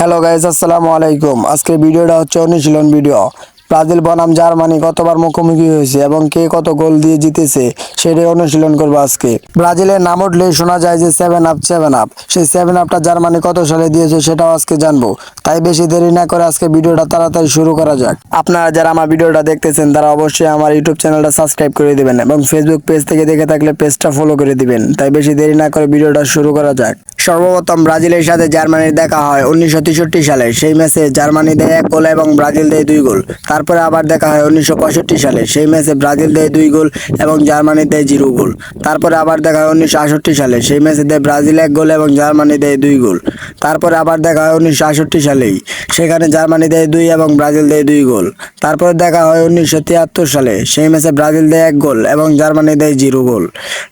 Hello guys, আসসালামু আলাইকুম। আজকের ভিডিওটা হচ্ছে অনুশীলন ভিডিও। ব্রাজিল বনাম জার্মানি কতবার মুখোমুখি হয়েছে এবং কে কত গোল দিয়ে জিতেছে সেটাই অনুশীলন করবো আজকে। ব্রাজিলের নাম উঠলেই শোনা যায় যে সেভেন আপ সেভেন আপ। সেই সেভেন আপটা জার্মানি কত সালে দিয়েছে সেটাও আজকে জানবো। তাই বেশি দেরি না করে আজকে ভিডিওটা তাড়াতাড়ি শুরু করা যাক। আপনারা যারা আমার ভিডিওটা দেখতেছেন তারা অবশ্যই আমার ইউটিউব চ্যানেলটা সাবস্ক্রাইব করে দিবেন এবং ফেসবুক পেজ থেকে দেখে থাকলে পেজটা ফলো করে দিবেন। তাই বেশি দেরি না করে ভিডিওটা শুরু করা যাক। সর্বপ্রথম ব্রাজিলের সাথে জার্মানির দেখা হয় 1963 সালে। সেই ম্যাচে জার্মানি দেয় 1 গোল এবং ব্রাজিল দেয় 2 গোল। তারপরে আবার দেখা হয় 1965 সালে। সেই ম্যাচে ব্রাজিল দেয় 2 গোল এবং জার্মানি দেয় 0 গোল। তারপরে আবার দেখা হয় 1968 সালে। সেই ম্যাচে দেয় ব্রাজিল 1 গোল এবং জার্মানি দেয় 2 গোল। তারপরে আবার দেখা হয় 1968 সালেই। সেখানে জার্মানি দেয় 2 এবং ব্রাজিল দেয় 2 গোল। তারপরে দেখা হয় 1973 সালে। সেই ম্যাচে ব্রাজিল দেয় 1 গোল এবং জার্মানি দেয় 0 গোল।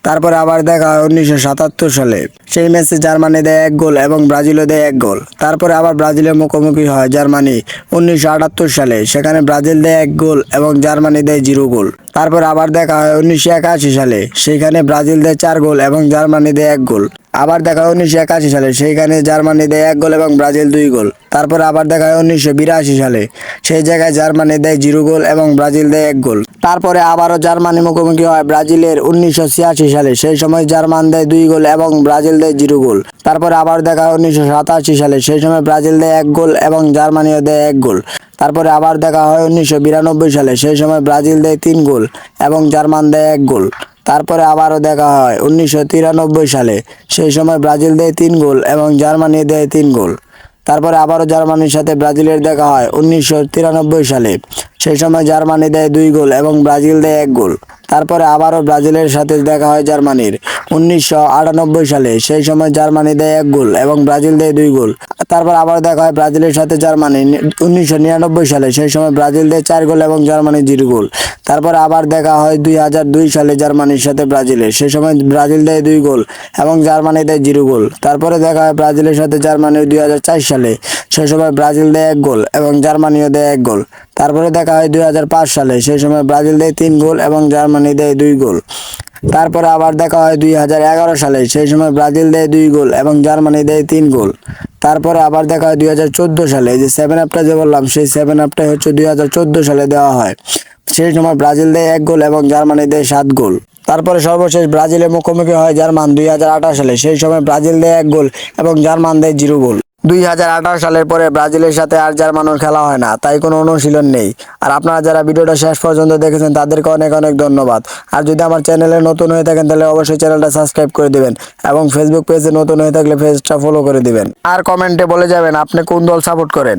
তারপরে আবার দেখা হয় 1977 সালে। সেই ম্যাচে জার্মানি দেয় 1 গোল এবং ব্রাজিলও দেয় 1 গোল। তারপরে আবার ব্রাজিলের মুখোমুখি হয় জার্মানি 1978 সালে। সেখানে ব্রাজিল দেয় 1 গোল এবং জার্মানি দেয় 0 গোল। তারপর আবার দেখা হয় 1981 সালে। সেখানে ব্রাজিল দেয় 4 গোল এবং জার্মানি দেয় 1 গোল। আবার দেখা হয় 1981 সালে। সেইখানে জার্মানি দেয় 1 গোল এবং ব্রাজিল 2 গোল। তারপর আবার দেখা হয় 1982 সালে। সেই জায়গায় জার্মানি দেয় 0 গোল এবং ব্রাজিল দেয় 1 গোল। তারপরে আবারও জার্মানি মুখোমুখি হয় ব্রাজিলের 1986 সালে। সেই সময় জার্মান দেয় 2 গোল এবং ব্রাজিল দেয় 0 গোল। তারপরে আবার দেখা হয় 1987 সালে। সেই সময় ব্রাজিল দেয় 1 গোল এবং জার্মানিও দেয় 1 গোল। তারপরে আবার দেখা হয় 1992 সালে। সেই সময় ব্রাজিল দেয় 3 গোল এবং জার্মান দেয় 1 গোল। তারপরে আবারও দেখা হয় 1993 সালে। সেই সময় ব্রাজিল দেয় 3 গোল এবং জার্মানি দেয় 3 গোল। তারপরে আবারও জার্মানির সাথে ব্রাজিলের দেখা হয় 1993 সালে। সেই সময় জার্মানি দেয় 2 গোল এবং ব্রাজিল দেয় 1 গোল। তারপরে আবারও ব্রাজিলের সাথে দেখা হয় জার্মানির 1998 সালে। সেই সময় জার্মানি দেয় 1 গোল এবং ব্রাজিল দেয় 2 গোল। তারপর আবার দেখা হয় ব্রাজিলের সাথে জার্মানি 1999 সালে। সেই সময় ব্রাজিল দেয় 4 গোল এবং জার্মানি 0 গোল। তারপর আবার দেখা হয় 2002 সালে জার্মানির সাথে ব্রাজিলের। সেই সময় ব্রাজিল দেয় 2 গোল এবং জার্মানি দেয় 0 গোল। তারপরে দেখা হয় ব্রাজিলের সাথে জার্মানির 2004 সালে। সেই সময় ব্রাজিল দেয় 1 গোল এবং জার্মানিও দেয় 1 গোল। তারপরে দেখা হয় 2005 সালে। সেই সময় ব্রাজিল দেয় 3 গোল এবং জার্মানি দেয় 2 গোল। তারপরে আবার দেখা হয় 2011 সালে। সেই সময় ব্রাজিল দেয় 2 গোল এবং জার্মানি দেয় 3 গোল। তারপরে আবার দেখা হয় 2014 সালে। যে সেভেন আপটা যে বললাম সেই সেভেন আপটাই হচ্ছে 2014 সালে দেওয়া হয়। সেই সময় ব্রাজিল দেয় 1 গোল এবং জার্মানি দেয় 7 গোল। তারপরে সর্বশেষ ব্রাজিলের মুখোমুখি হয় জার্মান 2018 সালে। সেই সময় ব্রাজিল দেয় 1 গোল এবং জার্মান দেয় 0 গোল। 2018 সালের পরে ব্রাজিলের সাথে আর জার্মানির খেলা হয় না, তাই কোনো অনুশীলন নেই। আর আপনারা যারা ভিডিওটা শেষ পর্যন্ত দেখেছেন তাদেরকে অনেক অনেক ধন্যবাদ। আর যদি আমার চ্যানেলে নতুন হয়ে থাকেন তাহলে অবশ্যই চ্যানেলটা সাবস্ক্রাইব করে দিবেন এবং ফেসবুক পেজে নতুন হয়ে থাকলে পেজটা ফলো করে দিবেন। আর কমেন্টে বলে যাবেন আপনি কোন দল সাপোর্ট করেন।